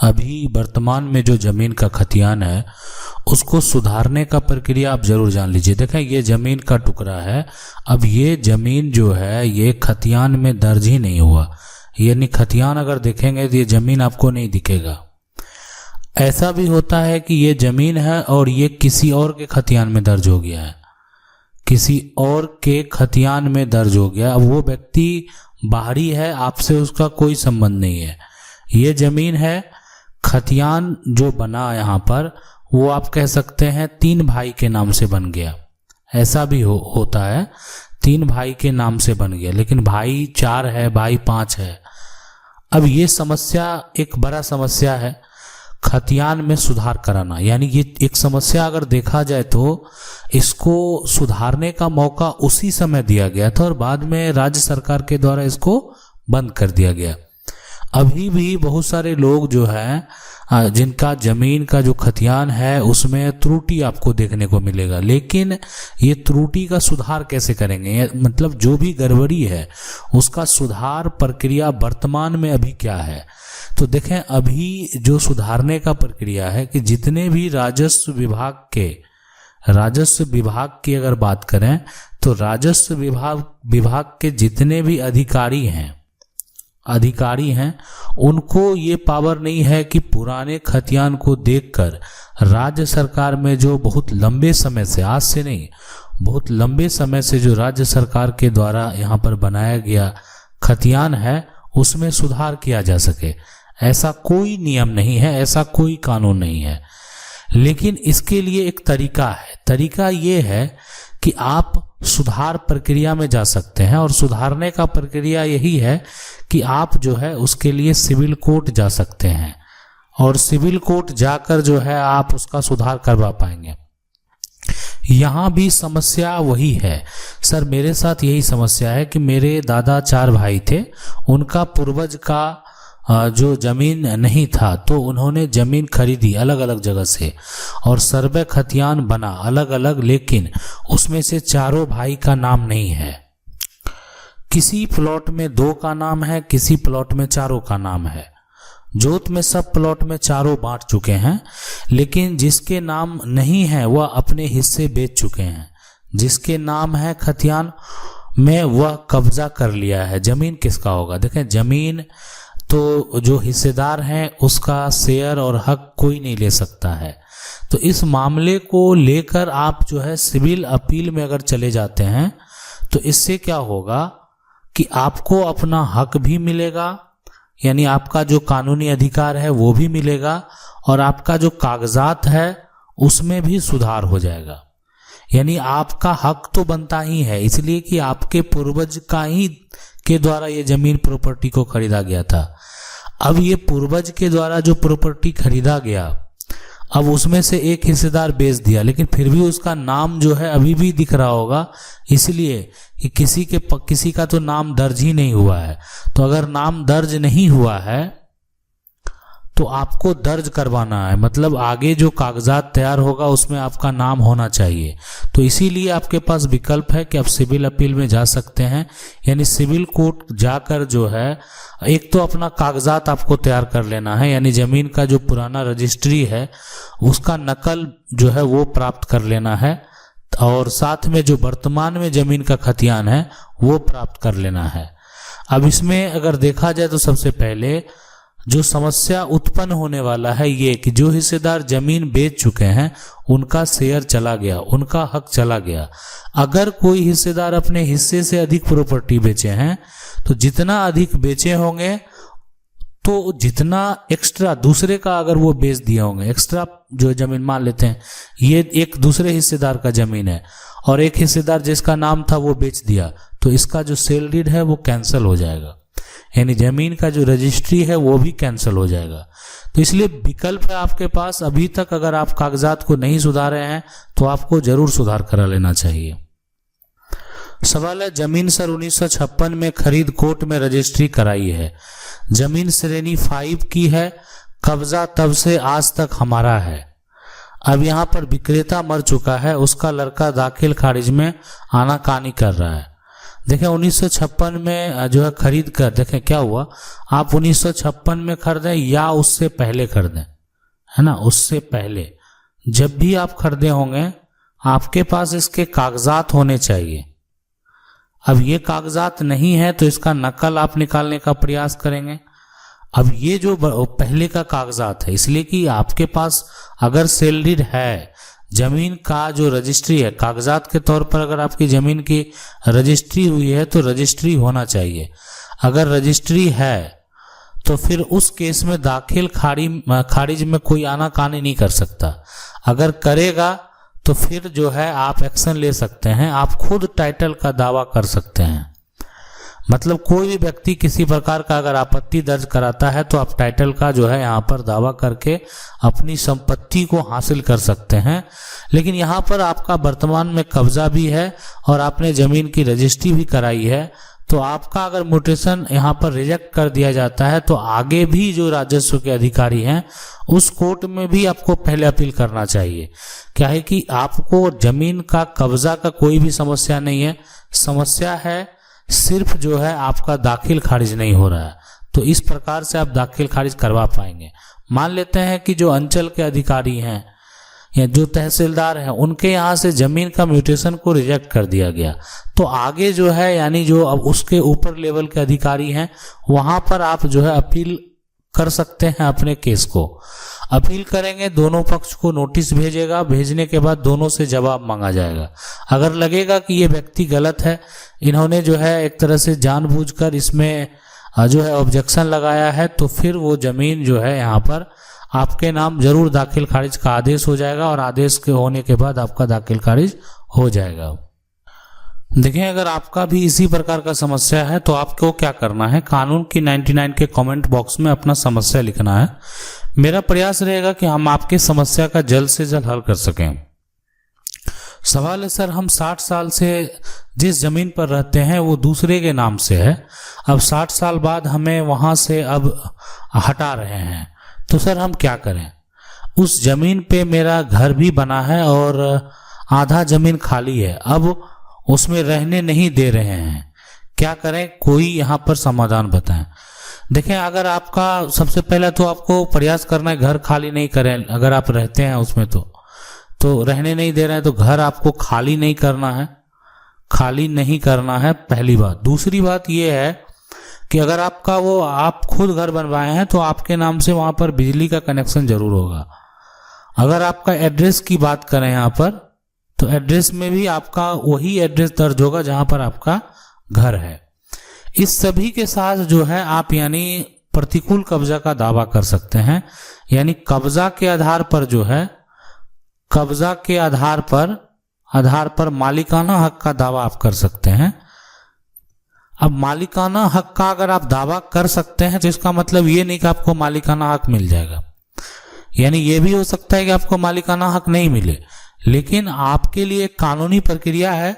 अभी वर्तमान में जो जमीन का खतियान है उसको सुधारने का प्रक्रिया आप जरूर जान लीजिए। देखें, ये जमीन का टुकड़ा है। अब ये जमीन जो है ये खतियान में दर्ज ही नहीं हुआ, यानी खतियान अगर देखेंगे तो ये जमीन आपको नहीं दिखेगा। ऐसा भी होता है कि ये जमीन है और ये किसी और के खतियान में दर्ज हो गया है, किसी और के खतियान में दर्ज हो गया। अब वो व्यक्ति बाहरी है, आपसे उसका कोई संबंध नहीं है। ये जमीन है, खतियान जो बना यहाँ पर वो आप कह सकते हैं 3 भाई के नाम से बन गया। ऐसा भी होता है, 3 भाई के नाम से बन गया, लेकिन भाई 4 है, भाई 5 है। अब ये समस्या एक बड़ा समस्या है, खतियान में सुधार कराना। यानी ये एक समस्या अगर देखा जाए तो इसको सुधारने का मौका उसी समय दिया गया था और बाद में राज्य सरकार के द्वारा इसको बंद कर दिया गया। अभी भी बहुत सारे लोग जो हैं जिनका जमीन का जो खतियान है उसमें त्रुटि आपको देखने को मिलेगा, लेकिन ये त्रुटि का सुधार कैसे करेंगे, मतलब जो भी गड़बड़ी है उसका सुधार प्रक्रिया वर्तमान में अभी क्या है। तो देखें, अभी जो सुधारने का प्रक्रिया है कि जितने भी राजस्व विभाग की अगर बात करें तो राजस्व विभाग के जितने भी अधिकारी हैं उनको ये पावर नहीं है कि पुराने खतियान को देखकर राज्य सरकार में जो बहुत लंबे समय से, आज से नहीं, बहुत लंबे समय से जो राज्य सरकार के द्वारा यहाँ पर बनाया गया खतियान है उसमें सुधार किया जा सके। ऐसा कोई नियम नहीं है, ऐसा कोई कानून नहीं है, लेकिन इसके लिए एक तरीका है। तरीका ये है कि आप सुधार प्रक्रिया में जा सकते हैं और सुधारने का प्रक्रिया यही है कि आप जो है उसके लिए सिविल कोर्ट जा सकते हैं और सिविल कोर्ट जाकर जो है आप उसका सुधार करवा पाएंगे। यहाँ भी समस्या वही है। सर, मेरे साथ यही समस्या है कि मेरे दादा 4 भाई थे, उनका पूर्वज का जो जमीन नहीं था तो उन्होंने जमीन खरीदी अलग अलग जगह से और सर्वे खतियान बना अलग अलग, लेकिन उसमें से 4 भाई का नाम नहीं है। किसी प्लॉट में 2 का नाम है, किसी प्लॉट में 4 का नाम है। जोत में सब प्लॉट में 4 बांट चुके हैं, लेकिन जिसके नाम नहीं है वह अपने हिस्से बेच चुके हैं। जिसके नाम है खतियान में वह कब्जा कर लिया है। जमीन किसका होगा? देखें, जमीन तो जो हिस्सेदार हैं उसका शेयर और हक कोई नहीं ले सकता है। तो इस मामले को लेकर आप जो है सिविल अपील में अगर चले जाते हैं तो इससे क्या होगा कि आपको अपना हक भी मिलेगा, यानी आपका जो कानूनी अधिकार है वो भी मिलेगा और आपका जो कागजात है उसमें भी सुधार हो जाएगा। यानी आपका हक तो बनता ही है, इसलिए कि आपके पूर्वज का ही के द्वारा ये जमीन प्रॉपर्टी को खरीदा गया था। अब ये पूर्वज के द्वारा जो प्रॉपर्टी खरीदा गया, अब उसमें से एक हिस्सेदार बेच दिया, लेकिन फिर भी उसका नाम जो है अभी भी दिख रहा होगा, इसलिए कि किसी का तो नाम दर्ज ही नहीं हुआ है। तो अगर नाम दर्ज नहीं हुआ है तो आपको दर्ज करवाना है, मतलब आगे जो कागजात तैयार होगा उसमें आपका नाम होना चाहिए। तो इसीलिए आपके पास विकल्प है कि आप सिविल अपील में जा सकते हैं, यानी सिविल कोर्ट जाकर जो है एक तो अपना कागजात आपको तैयार कर लेना है, यानी जमीन का जो पुराना रजिस्ट्री है उसका नकल जो है वो प्राप्त कर लेना है और साथ में जो वर्तमान में जमीन का खतियान है वो प्राप्त कर लेना है। अब इसमें अगर देखा जाए तो सबसे पहले जो समस्या उत्पन्न होने वाला है ये कि जो हिस्सेदार जमीन बेच चुके हैं उनका शेयर चला गया, उनका हक चला गया। अगर कोई हिस्सेदार अपने हिस्से से अधिक प्रॉपर्टी बेचे हैं तो जितना अधिक बेचे होंगे तो जितना एक्स्ट्रा दूसरे का अगर वो बेच दिए होंगे, एक्स्ट्रा जो जमीन मान लेते हैं ये एक दूसरे हिस्सेदार का जमीन है और एक हिस्सेदार जिसका नाम था वो बेच दिया, तो इसका जो सेल डीड है वो कैंसिल हो जाएगा, यानी जमीन का जो रजिस्ट्री है वो भी कैंसिल हो जाएगा। तो इसलिए विकल्प है आपके पास। अभी तक अगर आप कागजात को नहीं सुधारे हैं तो आपको जरूर सुधार करा लेना चाहिए। सवाल है, जमीन सर 1956 में खरीद कोर्ट में रजिस्ट्री कराई है, जमीन श्रेणी 5 की है, कब्जा तब से आज तक हमारा है। अब यहाँ पर विक्रेता मर चुका है, उसका लड़का दाखिल खारिज में आनाकानी कर रहा है। देखें 1956 में जो है खरीद कर, देखें क्या हुआ, आप 1956 में खरीदें या उससे पहले खरीदें, है ना, उससे पहले जब भी आप खरीदे होंगे आपके पास इसके कागजात होने चाहिए। अब ये कागजात नहीं है तो इसका नकल आप निकालने का प्रयास करेंगे। अब ये जो पहले का कागजात है, इसलिए कि आपके पास अगर सेलडीड है, जमीन का जो रजिस्ट्री है, कागजात के तौर पर अगर आपकी जमीन की रजिस्ट्री हुई है तो रजिस्ट्री होना चाहिए। अगर रजिस्ट्री है तो फिर उस केस में दाखिल खारिज में कोई आनाकानी नहीं कर सकता। अगर करेगा तो फिर जो है आप एक्शन ले सकते हैं, आप खुद टाइटल का दावा कर सकते हैं। मतलब कोई भी व्यक्ति किसी प्रकार का अगर आपत्ति दर्ज कराता है तो आप टाइटल का जो है यहाँ पर दावा करके अपनी संपत्ति को हासिल कर सकते हैं। लेकिन यहाँ पर आपका वर्तमान में कब्जा भी है और आपने जमीन की रजिस्ट्री भी कराई है, तो आपका अगर म्यूटेशन यहाँ पर रिजेक्ट कर दिया जाता है तो आगे भी जो राजस्व के अधिकारी हैं उस कोर्ट में भी आपको पहले अपील करना चाहिए। क्या है कि आपको जमीन का कब्जा का कोई भी समस्या नहीं है, समस्या है सिर्फ जो है आपका दाखिल खारिज नहीं हो रहा है। तो इस प्रकार से आप दाखिल खारिज करवा पाएंगे। मान लेते हैं कि जो अंचल के अधिकारी हैं या जो तहसीलदार हैं उनके यहाँ से जमीन का म्यूटेशन को रिजेक्ट कर दिया गया, तो आगे जो है यानी जो अब उसके ऊपर लेवल के अधिकारी हैं वहां पर आप जो है अपील कर सकते हैं अपने केस को। अपील करेंगे, दोनों पक्ष को नोटिस भेजेगा, भेजने के बाद दोनों से जवाब मांगा जाएगा। अगर लगेगा कि ये व्यक्ति गलत है, इन्होंने जो है एक तरह से जानबूझकर इसमें जो है ऑब्जेक्शन लगाया है, तो फिर वो जमीन जो है यहाँ पर आपके नाम जरूर दाखिल खारिज का आदेश हो जाएगा और आदेश के होने के बाद आपका दाखिल खारिज हो जाएगा। देखिए अगर आपका भी इसी प्रकार का समस्या है तो आपको क्या करना है, कानून की 99 के कमेंट बॉक्स में अपना समस्या लिखना है। मेरा प्रयास रहेगा कि हम आपके समस्या का जल्द से जल्द हल कर सकें। सवाल है सर, हम 60 साल से जिस जमीन पर रहते हैं वो दूसरे के नाम से है, अब 60 साल बाद हमें वहां से अब हटा रहे हैं, तो सर हम क्या करें? उस जमीन पे मेरा घर भी बना है और आधा जमीन खाली है, अब उसमें रहने नहीं दे रहे हैं, क्या करें? कोई यहाँ पर समाधान बताएं। देखें अगर आपका सबसे पहले तो आपको प्रयास करना है घर खाली नहीं करें। अगर आप रहते हैं उसमें तो रहने नहीं दे रहे हैं तो घर आपको खाली नहीं करना है, खाली नहीं करना है, पहली बात। दूसरी बात यह है कि अगर आपका वो आप खुद घर बनवाए हैं तो आपके नाम से वहां पर बिजली का कनेक्शन जरूर होगा। अगर आपका एड्रेस की बात करें यहाँ पर, तो एड्रेस में भी आपका वही एड्रेस दर्ज होगा जहां पर आपका घर है। इस सभी के साथ जो है आप यानी प्रतिकूल कब्जा का दावा कर सकते हैं, यानी कब्जा के आधार पर जो है, कब्जा के आधार पर मालिकाना हक का दावा आप कर सकते हैं। अब मालिकाना हक का अगर आप दावा कर सकते हैं तो इसका मतलब ये नहीं कि आपको मालिकाना हक मिल जाएगा, यानी ये भी हो सकता है कि आपको मालिकाना हक नहीं मिले, लेकिन आपके लिए कानूनी प्रक्रिया है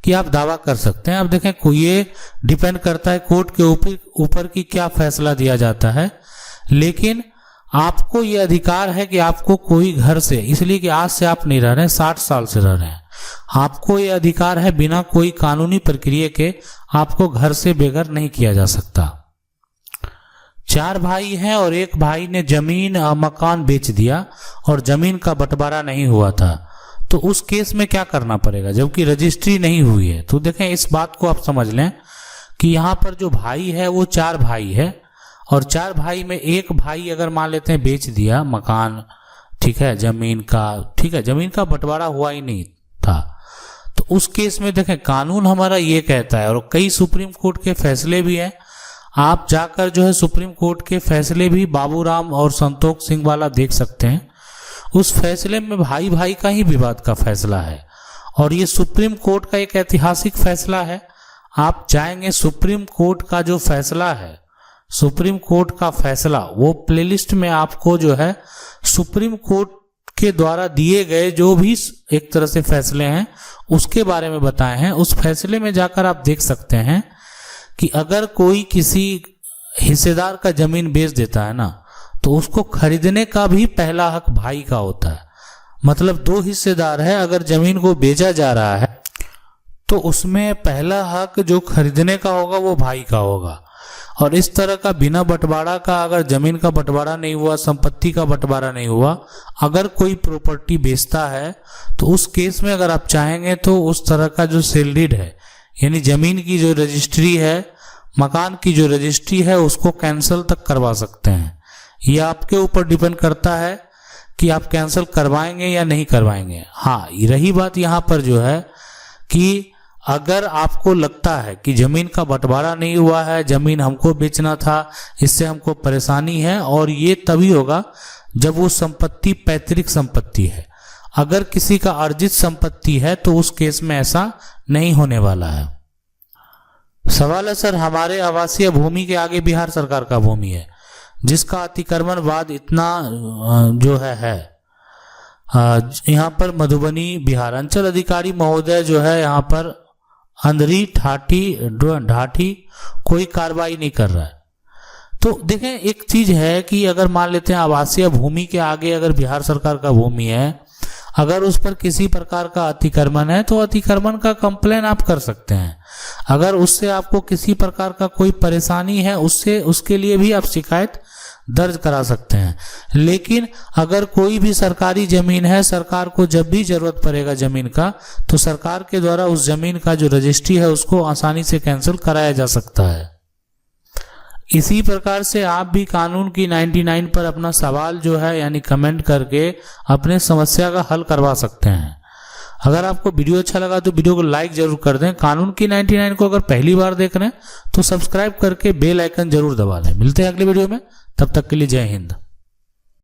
कि आप दावा कर सकते हैं। अब देखें ये डिपेंड करता है कोर्ट के ऊपर की क्या फैसला दिया जाता है, लेकिन आपको ये अधिकार है कि आपको कोई घर से, इसलिए कि आज से आप नहीं रह रहे हैं, 60 साल से रह रहे हैं, आपको ये अधिकार है बिना कोई कानूनी प्रक्रिया के आपको घर से बेघर नहीं किया जा सकता। 4 भाई हैं और एक भाई ने जमीन मकान बेच दिया और जमीन का बंटवारा नहीं हुआ था, तो उस केस में क्या करना पड़ेगा जबकि रजिस्ट्री नहीं हुई है? तो देखें इस बात को आप समझ लें कि यहाँ पर जो भाई है वो 4 भाई है और 4 भाई में एक भाई अगर मान लेते हैं बेच दिया मकान, ठीक है, जमीन का बंटवारा हुआ ही नहीं था, तो उस केस में देखें कानून हमारा ये कहता है और कई सुप्रीम कोर्ट के फैसले भी हैं, आप जाकर जो है सुप्रीम कोर्ट के फैसले भी बाबूराम और संतोष सिंह वाला देख सकते हैं। उस फैसले में भाई भाई का ही विवाद का फैसला है और ये सुप्रीम कोर्ट का एक ऐतिहासिक फैसला है। आप चाहेंगे सुप्रीम कोर्ट का जो फैसला है, सुप्रीम कोर्ट का फैसला, वो प्लेलिस्ट में आपको जो है सुप्रीम कोर्ट के द्वारा दिए गए जो भी एक तरह से फैसले हैं उसके बारे में बताए हैं। उस फैसले में जाकर आप देख सकते हैं कि अगर कोई किसी हिस्सेदार का जमीन बेच देता है ना, तो उसको खरीदने का भी पहला हक भाई का होता है। मतलब 2 हिस्सेदार है, अगर जमीन को बेचा जा रहा है तो उसमें पहला हक जो खरीदने का होगा वो भाई का होगा। और इस तरह का बिना बंटवारा का अगर जमीन का बंटवारा नहीं हुआ, संपत्ति का बंटवारा नहीं हुआ, अगर कोई प्रॉपर्टी बेचता है तो उस केस में अगर आप चाहेंगे तो उस तरह का जो सेल डीड है, यानी जमीन की जो रजिस्ट्री है, मकान की जो रजिस्ट्री है, उसको कैंसिल तक करवा सकते हैं। यह आपके ऊपर डिपेंड करता है कि आप कैंसिल करवाएंगे या नहीं करवाएंगे। हाँ, रही बात यहाँ पर जो है कि अगर आपको लगता है कि जमीन का बंटवारा नहीं हुआ है, जमीन हमको बेचना था, इससे हमको परेशानी है, और ये तभी होगा जब वो संपत्ति पैतृक संपत्ति है। अगर किसी का अर्जित संपत्ति है तो उस केस में ऐसा नहीं होने वाला है। सवाल है सर, हमारे आवासीय भूमि के आगे बिहार सरकार का भूमि है जिसका अतिक्रमण वाद इतना जो है यहाँ पर मधुबनी बिहार अंचल अधिकारी महोदय जो है यहाँ पर अंदरी ढाठी कोई कार्रवाई नहीं कर रहा है। तो देखें, एक चीज है कि अगर मान लेते हैं आवासीय भूमि के आगे अगर बिहार सरकार का भूमि है, अगर उस पर किसी प्रकार का अतिक्रमण है तो अतिक्रमण का कंप्लेन आप कर सकते हैं। अगर उससे आपको किसी प्रकार का कोई परेशानी है, उसके लिए भी आप शिकायत दर्ज करा सकते हैं। लेकिन अगर कोई भी सरकारी जमीन है, सरकार को जब भी जरूरत पड़ेगा जमीन का, तो सरकार के द्वारा उस जमीन का जो रजिस्ट्री है उसको आसानी से कैंसिल कराया जा सकता है। इसी प्रकार से आप भी कानून की 99 पर अपना सवाल जो है यानी कमेंट करके अपने समस्या का हल करवा सकते हैं। अगर आपको वीडियो अच्छा लगा तो वीडियो को लाइक जरूर कर दें। कानून की 99 को अगर पहली बार देख रहे हैं तो सब्सक्राइब करके बेल आइकन जरूर दबा लें। मिलते हैं अगले वीडियो में, तब तक के लिए जय हिंद।